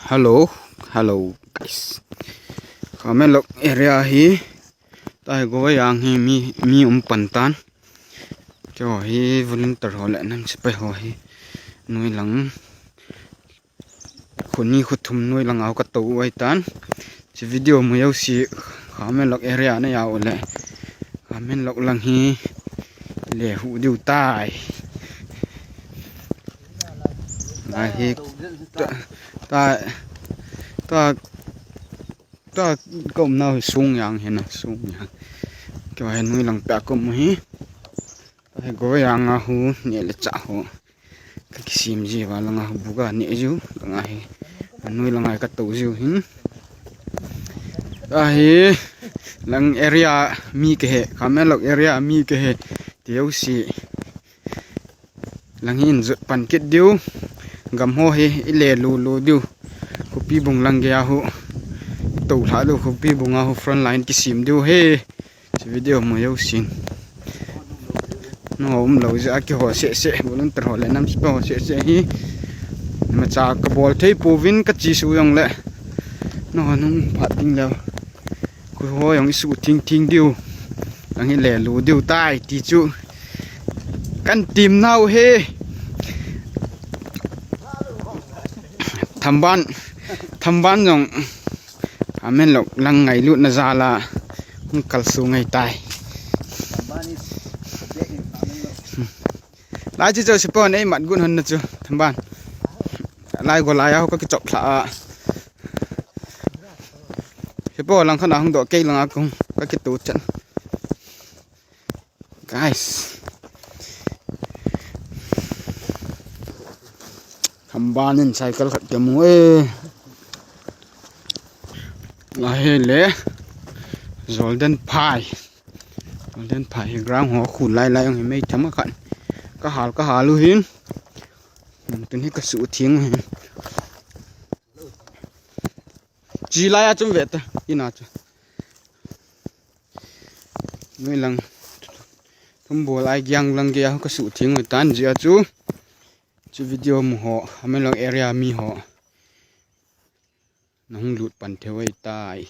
Hello, hello guys. Kami lok area hi tai go yang hi mi pantan. Cho hi volunteer ho la nam sipai ho hi nuôi lang khuni khuthum nuôi lang au ka to wai tan. Chi video mo yau si kami lok area na ya ole. Kami lok lang hi le hu diu tai. Lai hi ta công nào sung yang hè nè sung yang cái này nuôi lòng bạc công hi cái gói yang à hu nhẹ là chả ho cái sim gì và lòng à buka nhẹ ju lòng à nuôi lòng à cái tàu ju hin hi lòng area mi cái hè kamel lok area mi cái hè tiêu si lòng hin rụt pan kết điu gam ho hi ile lu điu copy bung lang gaya ho tàu thả đâu copy bung ho front line cái sim điu he video mà yêu xin nó lâu ra cái họ sẽ muốn tự họ lại năm họ sẽ hi mà cha cái ball thấy povin cái chỉ số yang lệ nó phát tinh đâu cái họ yang số thing điu đang hi lẻ lu điu tai tí chú căn tìm nào he thăm ban dòng amen lộc lăng ngày luôn là ra là không cần số ngày tài lại chỉ cho shipper này mặt gun hơn nữa chứ thăm ban lại gọi lại có cái chọc lạ shipper lăng khăn nào không đổ cây lăng không có cái tủ trận guys thăm ban nên sai cái khát chấm muối lại lẽ golden pie ground họ khủn lại ông mấy thắm các bạn cá hà lưu hiến tính hết cái sự thiêng chỉ lại trong vẹt ta đi nào chứ mấy lần thông bố lại giang lần kia cái sự thiêng người tan gì chú video mà họ mấy lần area mi họ nó không lụt bàn theo ai tai